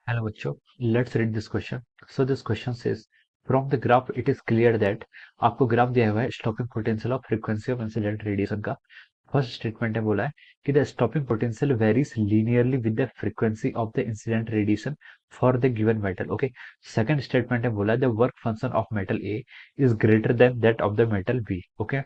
Hello बच्चों, let's read this question. So this question says, from the graph it is clear that आपको graph दिया हुआ है stopping potential of frequency of incident radiation का। First statement है बोला है कि the stopping potential varies linearly with the frequency of the incident radiation for the given metal. Okay. Second statement है बोला the work function of metal A is greater than that of the metal B. Okay.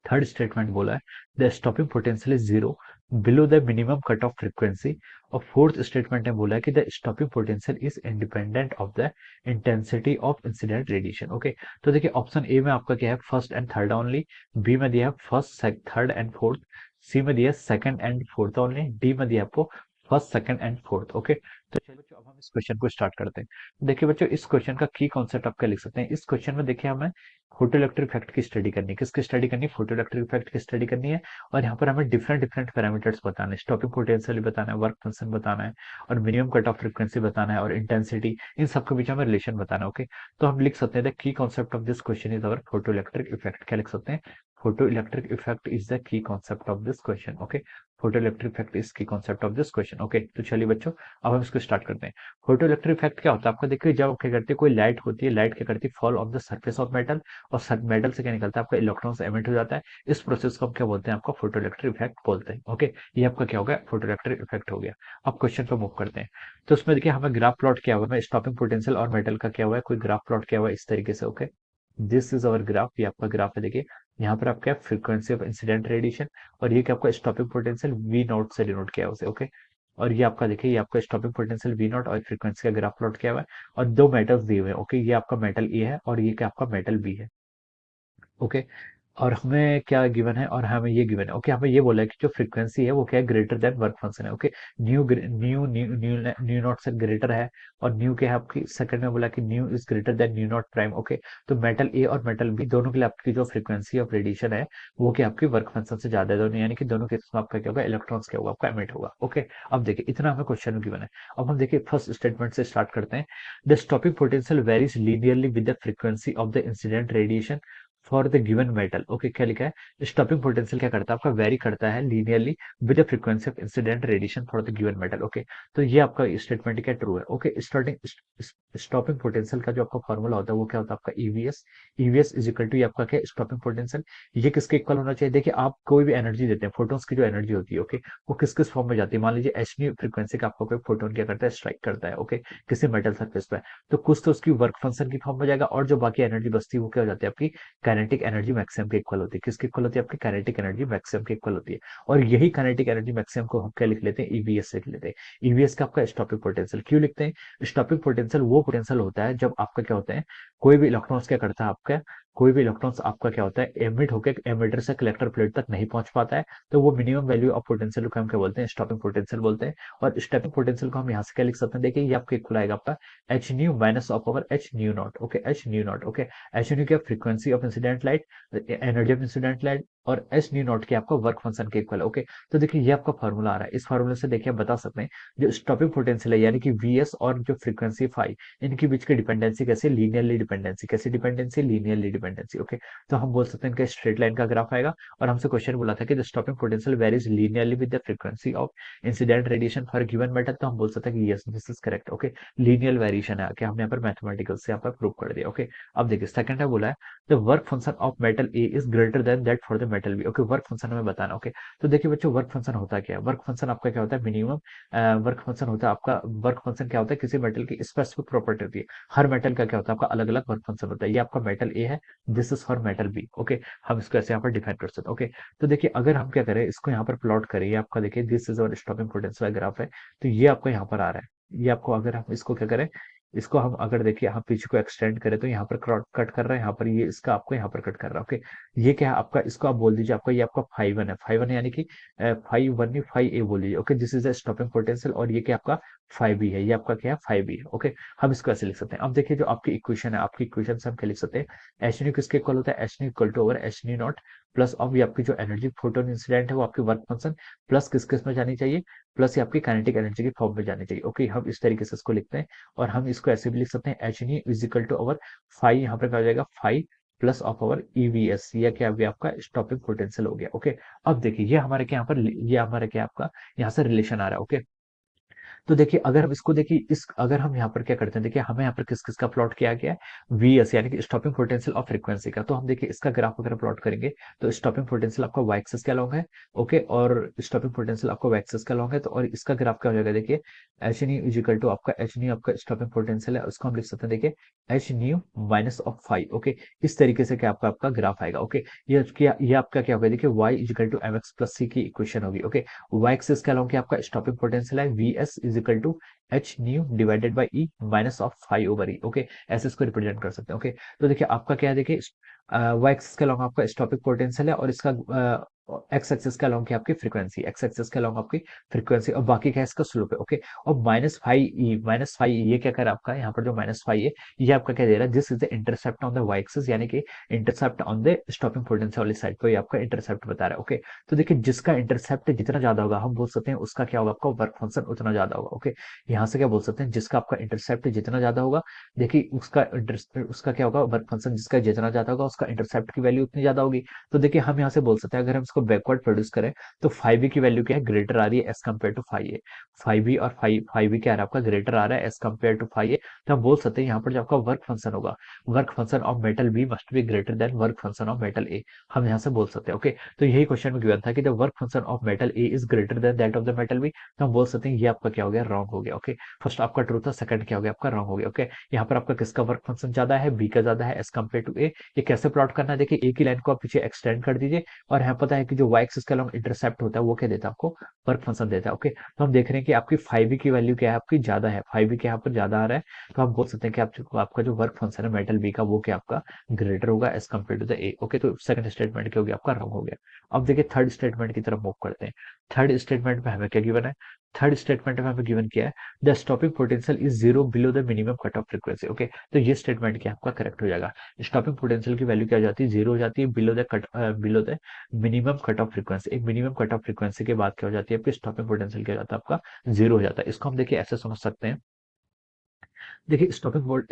Third statement बोला है the stopping potential is zero below the minimum cut off frequency. और fourth statement ने बोला है कि the stopping potential is independent of the intensity of incident radiation. Okay. तो देखिए option A में आपका क्या है, first and third only. B में दिया है first third and fourth. C में दिया है second and fourth only. D में दिया आपको first second and fourth. Okay. तो चलिए बच्चों अब हम इस क्वेश्चन को स्टार्ट करते हैं। देखिए बच्चों इस क्वेश्चन का की कॉन्सेप्ट आप क्या लिख सकते हैं। इस क्वेश्चन में देखिए हमें फोटो इलेक्ट्रिक इफेक्ट की स्टडी करनी है। किसकी स्टडी करनी है? फोटो इलेक्ट्रिक इफेक्ट की स्टडी करनी है। और यहाँ पर हमें डिफरेंट डिफरेंट पैरामीटर्स बताने हैं, स्टॉपिंग पोटेंशियल बताना है, वर्क फंक्शन बताना है, और मिनिमम कट ऑफ फ्रीक्वेंसी बताना है, और इंटेंसिटी, इन सबके बीच हमें रिलेशन बताना है। ओके। तो हम लिख सकते हैं the key concept of this question is our photo electric effect. क्या लिख सकते हैं? Photo electric effect is the key concept of this question. Okay. Photo electric effect is key concept of this question. Okay. तो चलिए बच्चों अब हम इसको स्टार्ट करते हैं। फोटो इलेक्ट्रिक इफेक्ट क्या होता है आपको देखिए, जब क्या करती है कोई लाइट होती है, लाइट क्या करती है fall on the surface of metal, और मेटल से क्या निकलता है आपका इलेक्ट्रॉन्स एमिट हो जाता है। इस प्रोसेस को हम क्या बोलते हैं? आपका फोटो इलेक्ट्रिक इफेक्ट बोलते हैं। ओके। ये आपका क्या हो गया? फोटो इलेक्ट्रिक इफेक्ट हो गया। अब क्वेश्चन पे मूव करते हैं। तो उसमें देखिए हमें ग्राफ प्लॉट किया हुआ है, स्टॉपिंग पोटेंशियल और मेटल का क्या हुआ है, कोई ग्राफ प्लॉट किया हुआ है इस तरीके से। Okay. This is our graph, ये आपका ग्राफ है। देखिए यहाँ पर आपका फ्रीक्वेंसी ऑफ इंसिडेंट रेडिएशन, और ये क्या आपका स्टॉपिंग पोटेंशियल वी नॉट से डिनोट किया है उसे। ओके। और ये आपका देखिए ये आपका स्टॉपिंग पोटेंशियल वी नॉट और फ्रीक्वेंसी का ग्राफ प्लॉट किया हुआ है, और दो मेटल्स दिए हुए हैं। ओके। ये आपका मेटल ए है और ये क्या आपका मेटल बी है। ओके। और हमें क्या गिवन है, और हमें ये गिवन है। ओके। हमें ये बोला है कि जो फ्रीक्वेंसी है वो क्या है? ग्रेटर देन वर्क फंक्शन है। Okay. New new new new new not से ग्रेटर है, और न्यू क्या है आपकी सेकंड में बोला कि new is greater then new not prime. Okay. तो मेटल ए और मेटल बी दोनों के लिए आपकी जो फ्रीक्वेंसी ऑफ रेडिएशन है वो क्या आपकी वर्क फंक्शन से ज्यादा है दोनों, यानी कि दोनों केस में आपका क्या होगा? इलेक्ट्रॉन्स क्या होगा? आपका एमिट होगा। ओके। अब देखिए इतना हमें क्वेश्चन में गिवन है। अब हम देखिए फर्स्ट स्टेटमेंट से स्टार्ट करते हैं। The stopping potential varies linearly with the frequency of the incident radiation for the given metal. Okay. क्या लिखा है? स्टॉपिंग पोटेंशियल क्या करता है आपका? वेरी करता है linearly with the frequency of incident radiation for the given metal. Okay. तो ये आपका स्टेटमेंट क्या ट्रू है? ओके। स्टार्टिंग स्टॉपिंग पोटेंशियल का जो आपका फॉर्मूला होता है वो क्या होता है आपका? EVS. EVS is equal to ये आपका क्या? Stopping potential. ये किसके इक्वल होना चाहिए? देखिए आप कोई भी एनर्जी देते हैं, फोटोन्स की जो एनर्जी होती है, ओके, वो किस किस फॉर्म में जाती है। मान लीजिए एच फ्रीक्वेंसी का आपका कोई फोटोन क्या करता है? स्ट्राइक करता है। ओके। किसी मेटल सरफेस पे, तो कुछ तो उसकी वर्क फंक्शन की फॉर्म में जाएगा, और जो बाकी एनर्जी बचती है वो क्या हो जाती है आपकी? काइनेटिक एनर्जी मैक्सिमम के इक्वल होती है। किसके इक्वल होती है? आपकी काइनेटिक एनर्जी मैक्सिमम के इक्वल होती है। और यही काइनेटिक एनर्जी मैक्सिमम को हम क्या लिख लेते हैं? ईवीएस से लिख लेते हैं। ईवीएस का आपका स्टॉपिंग पोटेंशियल क्यों लिखते हैं? स्टॉपिंग पोटेंशियल वो पोटेंशियल होता है जब आपका क्या होता है, कोई भी इलेक्ट्रॉन्स क्या करता है आपका, कोई भी इलेक्ट्रॉन्स आपका क्या होता है? एमिट होकर एमिटर से कलेक्टर प्लेट तक नहीं पहुंच पाता है। तो वो मिनिमम वैल्यू ऑफ पोटेंशियल को हम क्या बोलते हैं? स्टॉपिंग पोटेंशियल बोलते हैं। और स्टॉपिंग पोटेंशियल को हम यहाँ से क्या लिख सकते हैं? देखिए ये आपका इक्वल आएगा आपका H nu minus of power h nu not. Okay. H nu not. Okay. H nu क्या? Frequency of incident light, energy of incident light, और एच न्यू नॉट की आपका वर्क फंक्शन के इक्वल। ओके। तो देखिए ये आपका फॉर्मूला आ रहा है। इस फॉर्मूले से देखिए आप बता सकते हैं जो स्टॉपिंग पोटेंशियल है यानी कि वीएस और जो फ्रीक्वेंसी फाई, इनके बीच की डिपेंडेंसी कैसे? Linearly dependency. कैसी डिपेंडेंसी? Linearly dependency. ओके। तो हम बोल सकते हैं इनका स्ट्रेट लाइन का ग्राफ आएगा। और हमसे क्वेश्चन बोला था कि the stopping potential varies linearly with the frequency of incident radiation for given metal. तो हम बोल सकते हैं कि yes this is correct. Okay. Linear variation है कि हमने यहाँ पर मैथमेटिकल से यहाँ पर प्रूव कर दिया। ओके। अब देखिए सेकंड है बोला है the work function of metal A is greater than that for the metal B. Okay. Work function हमें बताना। ओके। तो देखिए बच्चों वर्क फंक्शन होता क्या है? वर्क फंक्शन आपका क्या होता है? मिनिमम वर्क फंक्शन होता है आपका। वर्क फंक्शन क्या होता है? किसी मेटल की स्पेसिफिक प्रॉपर्टी होती है। हर मेटल का क्या होता है? आपका अलग अलग वर्क फंक्शन होता है। ये आपका मेटल ए है, this is for metal B. Okay. हम इसको ऐसे यहाँ पर डिफाइन कर सकते हैं। ओके। तो देखिए अगर हम क्या करें, इसको यहाँ पर प्लॉट करें, ये आपका देखिए दिस इज और स्टॉपिंग पोटेंशियल ग्राफ है। तो ये आपको यहाँ पर आ रहा है। ये आपको अगर हम इसको क्या करें, इसको हम अगर देखिए हम पीछे को एक्सटेंड करें तो यहाँ पर कट कर रहा है, यहाँ पर ये इसका आपको यहाँ पर कट कर रहा है। ओके। ये क्या है आपका? इसको आप बोल दीजिए आपका ये आपका फाइव वन है। फाइव वन यानी कि फाइव वन नहीं फाइव ए बोल लीजिए। Okay. This is the stopping potential, और ये क्या आपका फाइव बी है। ये आपका क्या है? फाइव बी है। ओके। हम इसको ऐसे लिख सकते हैं। अब देखिए जो आपकी इक्वेशन है, आपकी इक्वेशन से हम क्या लिख सकते हैं? एच न्यू किसके इक्वल होता है? H nu equal to over H nu not plus अब ये आपकी जो एनर्जी फोटोन इंसिडेंट है वो आपकी वर्क फंक्शन प्लस किस किस में जानी चाहिए? प्लस ये आपकी काइनेटिक एनर्जी की फॉर्म में जानी चाहिए। ओके। हम इस तरीके से इसको लिखते हैं। और हम इसको ऐसे भी लिख सकते हैं H nu is equal to our five, यहाँ पर क्या हो जाएगा? Five plus of our EVS, या क्या भी आपका स्टॉपिंग पोटेंशियल हो गया। ओके। अब देखिए ये हमारे क्या यहाँ पर, ये हमारे क्या आपका यहाँ से रिलेशन आ रहा है। ओके। तो देखिए अगर हम इसको देखिए इस अगर हम यहाँ पर क्या करते हैं, देखिए हमें यहाँ पर किस किस का प्लॉट किया गया है, वीएस यानी कि स्टॉपिंग पोटेंशियल ऑफ फ्रीक्वेंसी का। तो हम देखिए इसका ग्राफ अगर प्लॉट करेंगे तो स्टॉपिंग पोटेंशियल आपका वाई एक्सिस के अलॉन्ग है, ओके, और स्टॉपिंग पोटेंशियल आपका वाई एक्सिस के अलॉन्ग है। तो और इसका ग्राफ क्या हो जाएगा, देखिए H nu is equal to आपका एच न्यू आपका स्टॉपिंग पोटेंशियल है, उसको हम लिख सकते हैं देखिए H nu minus of five, okay. इस तरीके से क्या आपका आपका ग्राफ आएगा, ओके। ये आपका क्या होगा, देखिए y is equal to m x plus c की इक्वेशन होगी, ओके। y एक्सिस के अलॉन्ग आपका स्टॉपिंग पोटेंशियल है V S is equal to h nu divided by E minus of five over e, okay. ऐसे इसको represent कर सकते हैं, ओके। तो देखिए आपका क्या है, देखिए y एक्सिस के अलॉन्ग आपका स्टॉपिंग पोटेंशियल है और इसका एक्स एक्सिस के अलॉन्ग की आपकी फ्रीक्वेंसी, एक्स एक्सिस के अलॉन्ग आपकी फ्रीक्वेंसी, और बाकी क्या है इसका स्लोप है, ओके। और माइनस फाइव ये क्या कर रहा है आपका, यहाँ पर जो माइनस फाइव है ये आपका क्या दे रहा है, this is the intercept on the Y axis, यानी कि intercept on the stopping potential वाली साइड, तो ये आपका इंटरसेप्ट बता रहा है, ओके। तो देखिए जिसका इंटरसेप्ट जितना ज्यादा होगा हम बोल सकते हैं उसका क्या होगा, आपका वर्क फंक्शन उतना ज्यादा होगा, ओके। यहाँ से क्या बोल सकते हैं, जिसका आपका इंटरसेप्ट जितना ज्यादा होगा, देखिए उसका क्या होगा वर्क फंक्शन, जिसका जितना ज्यादा होगा उसका इंटरसेप्ट की वैल्यू उतनी ज्यादा होगी। तो देखिए हम यहाँ से बोल सकते हैं अगर हम इसको बैकवर्ड प्रोड्यूस करें तो फाइव बी की वैल्यू क्या है, ग्रेटर आ रही है as compare to five A. Five B और फाइव बी क्या आ रहा है आपका, ग्रेटर आ रहा है as compare to five A. तो हम बोल सकते हैं यहाँ पर जो आपका वर्क फंक्शन होगा, work function of metal B must be greater than work function of metal A, हम यहाँ से बोल सकते हैं, ओके। तो यही क्वेश्चन में गिवन था कि the work function of metal A is greater than that of the metal B. तो हम बोल सकते हैं ये आपका क्या हो गया, रॉन्ग हो गया, ओके। फर्स्ट आपका ट्रू था, सेकंड क्या हो गया आपका रॉन्ग हो गया, ओके। यहाँ पर आपका किसका वर्क फंक्शन ज्यादा है, बी का ज्यादा है एज कम्पेयर टू ए। ये कैसे प्लॉट करना है, देखिए एक ही लाइन को आप पीछे एक्सटेंड कर दीजिए और यहाँ पता है कि जो वाई एक्सिस का लॉन्ग इंटरसेप्ट होता है वो क्या देता है आपको, वर्क फंक्शन देता है, ओके। तो हम देख रहे हैं कि आपकी फाइव बी की वैल्यू क्या है, आपकी ज्यादा है, फाइव बी के यहाँ पर ज्यादा आ रहा है। तो हम बोल सकते हैं कि आपका जो वर्क फंक्शन है मेटल बी का वो क्या आपका ग्रेटर होगा as compare to the A, okay. तो सेकंड स्टेटमेंट क्या हो गया आपका रॉन्ग हो गया। अब देखिए थर्ड स्टेटमेंट की तरफ मूव करते हैं। थर्ड स्टेटमेंट में हमें क्या गिवन है, थर्ड स्टेटमेंट में हमें गिवन किया है the stopping potential is zero below the minimum cut off frequency, okay. तो ये स्टेटमेंट क्या आपका करेक्ट हो जाएगा। स्टॉपिंग पोटेंशियल की वैल्यू क्या हो जाती है, जीरो हो जाती है below the minimum cut off frequency. एक मिनिमम कट ऑफ फ्रीक्वेंसी के बाद क्या हो जाती है आपकी स्टॉपिंग पोटेंशियल क्या हो जाता है आपका, जीरो हो जाता है। इसको हम देखिए ऐसे समझ सकते हैं, देखिए stopping volt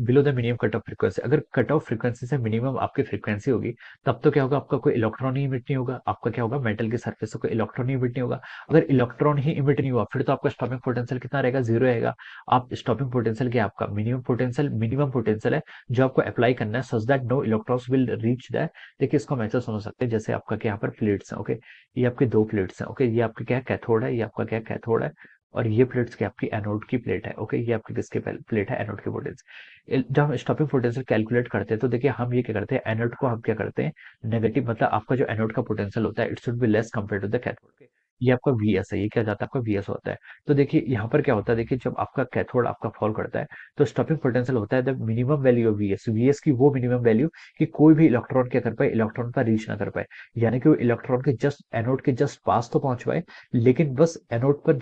below the minimum cut off frequency, अगर कट ऑफ फ्रीक्वेंसी से मिनिमम आपकी फ्रीक्वेंसी होगी तब तो क्या होगा, आपका कोई इलेक्ट्रॉन ही इमिट नहीं होगा, आपका क्या होगा मेटल के सरफेस से कोई इलेक्ट्रॉन ही इमिट नहीं होगा। अगर इलेक्ट्रॉन ही इमिट नहीं हुआ फिर तो आपका स्टॉपिंग पोटेंशियल कितना रहेगा, जीरो रहेगा। आप स्टॉपिंग पोटेंशियल क्या आपका मिनिमम पोटेंशियल है जो आपको अप्लाई करना है such that no electrons will reach that. देखिए इसको हम ऐसा समझ सकते हैं जैसे आपका क्या यहाँ पर प्लेट्स है, ओके। ये आपके दो प्लेट्स हैं, ओके। ये आपके क्या कैथोड है, ये आपका क्या कैथोड है, और ये प्लेट्स की आपकी एनोड की प्लेट है, ओके। ये आपकी किसकी प्लेट है, एनोड की पोटेंशियल। जब हम स्टॉपिंग पोटेंशियल कैलकुलेट करते हैं तो देखिए हम ये क्या करते हैं, एनोड को हम क्या करते हैं नेगेटिव, मतलब आपका जो एनोड का पोटेंशियल होता है it should be less compare to the cathode. ये आपका वीएस है, ये क्या जाता है आपका वीएस होता है। तो देखिए यहाँ पर क्या होता है, देखिए जब आपका कैथोड आपका फॉल करता है तो स्टॉपिंग पोटेंशियल होता है the minimum value of VS, VS की वो मिनिमम वैल्यू कि कोई भी इलेक्ट्रॉन क्या कर पाए, इलेक्ट्रॉन पर रीच ना कर पाए, यानी कि वो इलेक्ट्रॉन के जस्ट एनोड के जस्ट पास तो पहुंच पाए लेकिन बस एनोड पर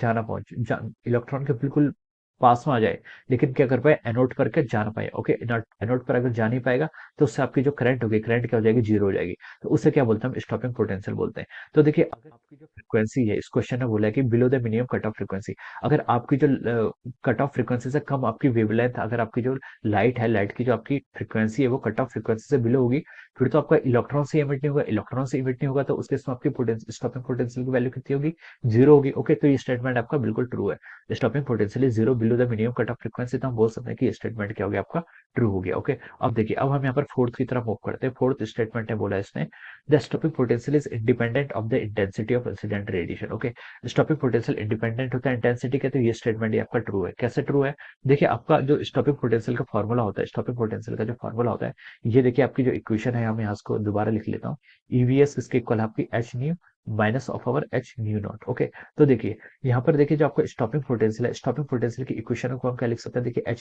इलेक्ट्रॉन के बिल्कुल पास में आ जाए लेकिन क्या कर पाए, एनोड पर के जा ना पाए, ओके। एनोड पर अगर जा नहीं पाएगा तो उससे आपकी जो करंट होगी, करंट क्या हो जाएगी, जीरो हो जाएगी। तो उसे क्या बोलते हैं हम, स्टॉपिंग पोटेंशियल बोलते हैं। तो देखिए अगर आपकी जो फ्रीक्वेंसी है, इस क्वेश्चन में बोला है कि below the minimum cut off frequency, अगर आपकी जो कट ऑफ फ्रीक्वेंसी से कम आपकी वेवलेंथ, अगर आपकी जो लाइट है, लाइट की जो आपकी फ्रीक्वेंसी है वो कट ऑफ फ्रीक्वेंसी से बिलो होगी फिर तो आपका इलेक्ट्रॉन से इमिट नहीं होगा, इलेक्ट्रॉन से इमिट नहीं होगा तो उसके इसमें आपकी स्टॉपिंग पोटेंशियल की वैल्यू कितनी होगी, जीरो होगी, ओके। तो ये स्टेटमेंट आपका बिल्कुल ट्रू है। Stopping potential zero below the minimum cut off frequency, तो हम बोल सकते हैं कि स्टेटमेंट क्या हो गया आपका, ट्रू हो गया, ओके। अब देखिए अब हम यहाँ पर फोर्थ की तरफ मूव करते हैं। फोर्थ स्टेटमेंट ने बोला इसने the stopping potential is independent of the intensity of incident radiation, okay. Stopping potential independent होता है इंटेंसिटी का, तो ये स्टेटमेंट ये आपका ट्रू है। कैसे ट्रू है, देखिए आपका जो स्टॉपिंग पोटेंशियल का फॉर्मूला होता है, स्टॉपिंग पोटेंशियल का जो फॉर्मूला होता है, ये देखिए आपकी जो इक्वेशन है, हम यहाँ इसको दोबारा लिख लेता हूँ। ईवीएस इसके इक्वल है आपकी H nu minus of our H nu not, okay. तो देखिए यहाँ पर देखिए जो आपका स्टॉपिंग पोटेंशियल है, स्टॉपिंग पोटेंशियल की इक्वेशन को हम क्या लिख सकते हैं, देखिए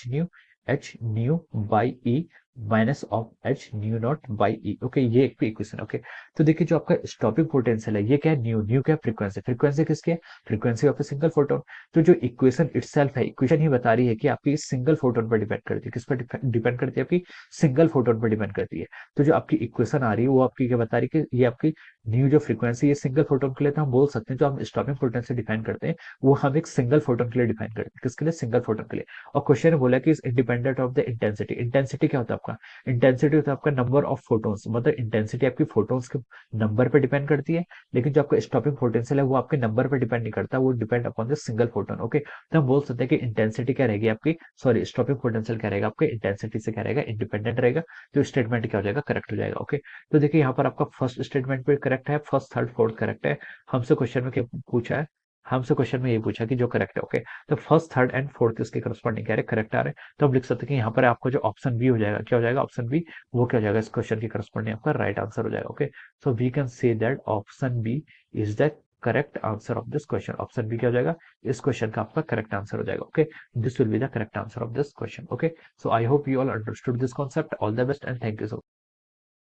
H nu by E minus of H nu not by E, okay. ये एक इक्वेशन, ओके। तो देखिए जो आपका स्टॉपिंग पोटेंशियल है ये क्या है, न्यू क्या फ्रीक्वेंसी, फ्रीक्वेंसी किसकी है, frequency of a single photon. तो जो इक्वेशन इटसेल्फ है, इक्वेशन ही बता रही है कि आपकी सिंगल फोटोन पर डिपेंड करती है, किस पर डिपेंड करती है, आपकी सिंगल फोटोन पर डिपेंड करती है। तो जो आपकी इक्वेशन आ रही है वो आपकी क्या बता रही है कि ये आपकी न्यू जो फ्रीक्वेंसी है सिंगल फोटोन के लिए तो हम बोल सकते हैं जो हम स्टॉपिंग पोटेंशियल डिफाइन करते हैं वो हम एक सिंगल फोटोन के लिए डिफाइन करते हैं। किसके लिए? सिंगल फोटोन के लिए। और क्वेश्चन ने बोला कि is independent of the intensity. Intensity क्या होता है आपका? इंटेंसिटी होता है आपका नंबर ऑफ फोटोन्स, मतलब इंटेंसिटी आपकी फोटोन्स के नंबर पर डिपेंड करती है, लेकिन जो आपका स्टॉपिंग पोटेंशियल है वो आपके नंबर पर डिपेंड नहीं करता, वो depend upon the single photon. Okay, तो हम बोल सकते हैं कि इंटेंसिटी क्या रहेगी आपकी, सॉरी स्टॉपिंग पोटेंशियल क्या रहेगा आपके इंटेंसिटी से क्या रहेगा, इंडिपेंडेंट रहेगा। तो स्टेटमेंट क्या हो जाएगा? करेक्ट हो जाएगा। ओके, तो देखिए यहाँ पर आपका फर्स्ट स्टेटमेंट भी करेक्ट है, फर्स्ट थर्ड फोर्थ करेक्ट है। हमसे क्वेश्चन में क्या पूछा है? हमसे क्वेश्चन में ये पूछा कि जो करेक्ट है। ओके, तो फर्स्ट थर्ड एंड फोर्थ इसके करस्पॉन्डिंग क्या है? करेक्ट आ रहे हैं। तो हम लिख सकते हैं कि यहाँ पर आपको जो ऑप्शन बी हो जाएगा, क्या हो जाएगा? ऑप्शन बी, वो क्या हो जाएगा? इस क्वेश्चन के करस्पॉन्डिंग आपका राइट आंसर हो जाएगा। Okay, so we can say that option B is the correct answer of this question. Option B क्या हो जाएगा? इस क्वेश्चन का आपका करेक्ट आंसर हो जाएगा। Okay, this will be the correct answer of this question. Okay, so I hope you all understood this concept. All the best and thank you so much.